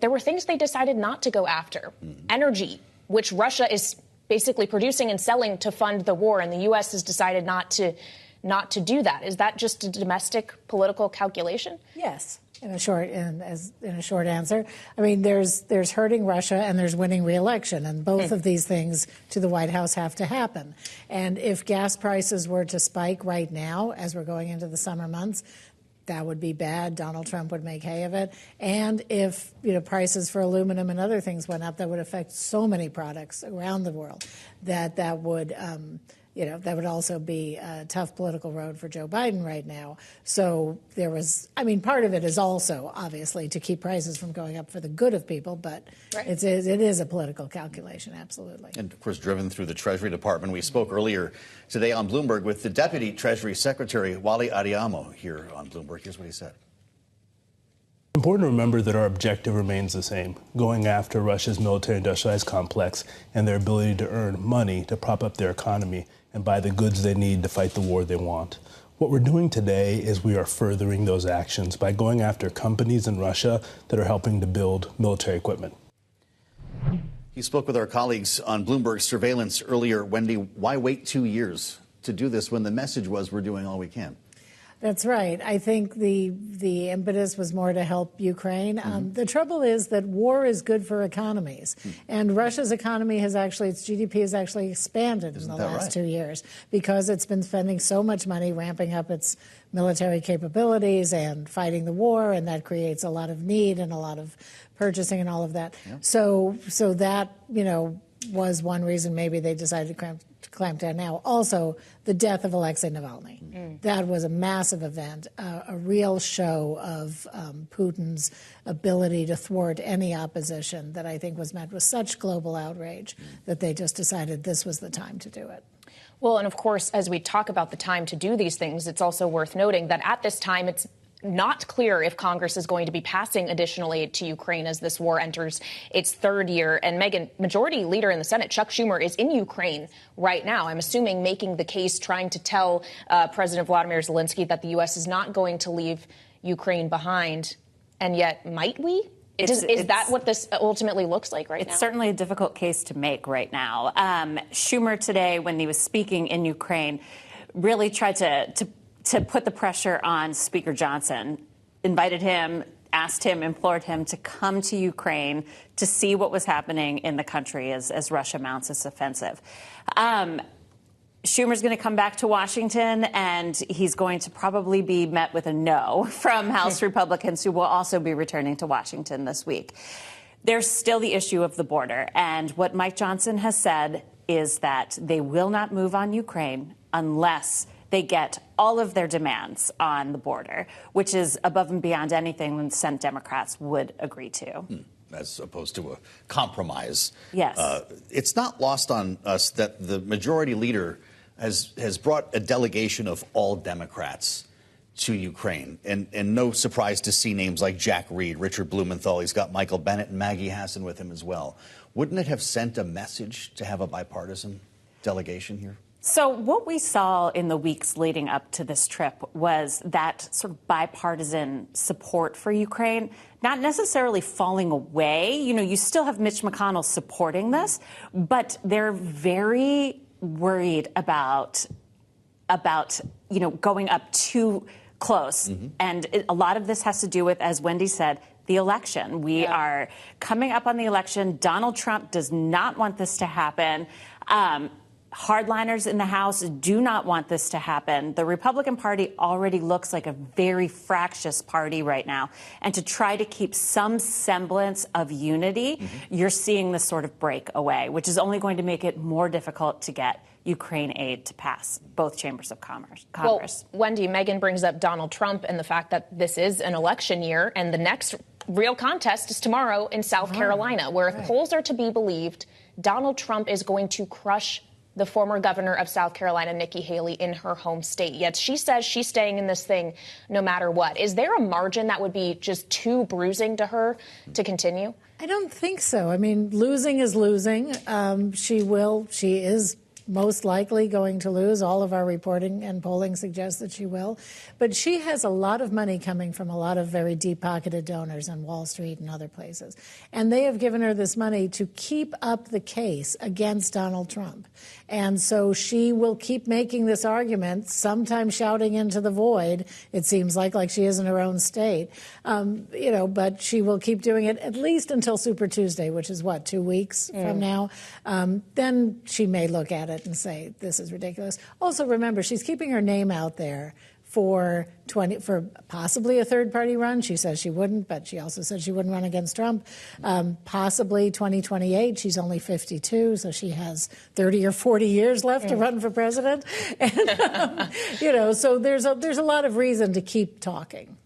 there were things they decided not to go after. Energy, which Russia is basically producing and selling to fund the war, and the U.S. has decided not to do that. Is that just a domestic political calculation? Yes. In a short answer, I mean, there's hurting Russia and there's winning re-election, and both of these things to the White House have to happen. And if gas prices were to spike right now, as we're going into the summer months, that would be bad. Donald Trump would make hay of it. And if prices for aluminum and other things went up, that would affect so many products around the world that would. That would also be a tough political road for Joe Biden right now. So part of it is also, obviously, to keep prices from going up for the good of people, but it is a political calculation, absolutely. And, of course, driven through the Treasury Department. We spoke earlier today on Bloomberg with the Deputy Treasury Secretary, Wally Adeyemo, here on Bloomberg. Here's what he said. Important to remember that our objective remains the same, going after Russia's military-industrialized complex and their ability to earn money to prop up their economy and buy the goods they need to fight the war they want. What we're doing today is we are furthering those actions by going after companies in Russia that are helping to build military equipment. He spoke with our colleagues on Bloomberg Surveillance earlier. Wendy, why wait 2 years to do this when the message was we're doing all we can? That's right. I think the impetus was more to help Ukraine. The trouble is that war is good for economies. And Russia's economy its GDP has actually expanded in the last 2 years because it's been spending so much money ramping up its military capabilities and fighting the war, and that creates a lot of need and a lot of purchasing and all of that. Yeah. So that, was one reason maybe they decided to clamp down now. Also, the death of Alexei Navalny. That was a massive event, a real show of Putin's ability to thwart any opposition that I think was met with such global outrage that they just decided this was the time to do it. Well, and of course, as we talk about the time to do these things, it's also worth noting that at this time, it's not clear if Congress is going to be passing additional aid to Ukraine as this war enters its third year. And Megan, Majority Leader in the Senate, Chuck Schumer, is in Ukraine right now. I'm assuming making the case, trying to tell President Vladimir Zelensky that the U.S. is not going to leave Ukraine behind. And yet, might we? Is that what this ultimately looks like right now? It's certainly a difficult case to make right now. Schumer today, when he was speaking in Ukraine, really tried to put the pressure on Speaker Johnson, invited him, asked him, implored him to come to Ukraine to see what was happening in the country as Russia mounts its offensive. Schumer's going to come back to Washington, and he's going to probably be met with a no from House Republicans who will also be returning to Washington this week. There's still the issue of the border, and what Mike Johnson has said is that they will not move on Ukraine unless they get all of their demands on the border, which is above and beyond anything the Senate Democrats would agree to. As opposed to a compromise. Yes. It's not lost on us that the Majority Leader has brought a delegation of all Democrats to Ukraine. And no surprise to see names like Jack Reed, Richard Blumenthal. He's got Michael Bennet and Maggie Hassan with him as well. Wouldn't it have sent a message to have a bipartisan delegation here? So what we saw in the weeks leading up to this trip was that sort of bipartisan support for Ukraine, not necessarily falling away. You still have Mitch McConnell supporting this, but they're very worried about going up too close. And a lot of this has to do with, as Wendy said, the election. We are coming up on the election. Donald Trump does not want this to happen. Hardliners in the House do not want this to happen. The Republican Party already looks like a very fractious party right now. And to try to keep some semblance of unity, you're seeing this sort of break away, which is only going to make it more difficult to get Ukraine aid to pass both chambers of Congress. Well, Wendy, Megan brings up Donald Trump and the fact that this is an election year, and the next real contest is tomorrow in South Carolina, where if polls are to be believed, Donald Trump is going to crush the former governor of South Carolina, Nikki Haley, in her home state. Yet she says she's staying in this thing no matter what. Is there a margin that would be just too bruising to her to continue? I don't think so. I mean, losing is losing. She is most likely going to lose. All of our reporting and polling suggests that she will. But she has a lot of money coming from a lot of very deep-pocketed donors on Wall Street and other places. And they have given her this money to keep up the case against Donald Trump. And so she will keep making this argument, sometimes shouting into the void, it seems like she is in her own state. But she will keep doing it at least until Super Tuesday, which is, 2 weeks from now. Then she may look at it and say, this is ridiculous. Also, remember, she's keeping her name out there for possibly a third-party run. She says she wouldn't, but she also said she wouldn't run against Trump. Possibly 2028. She's only 52, so she has 30 or 40 years left to run for president. And, so there's a lot of reason to keep talking.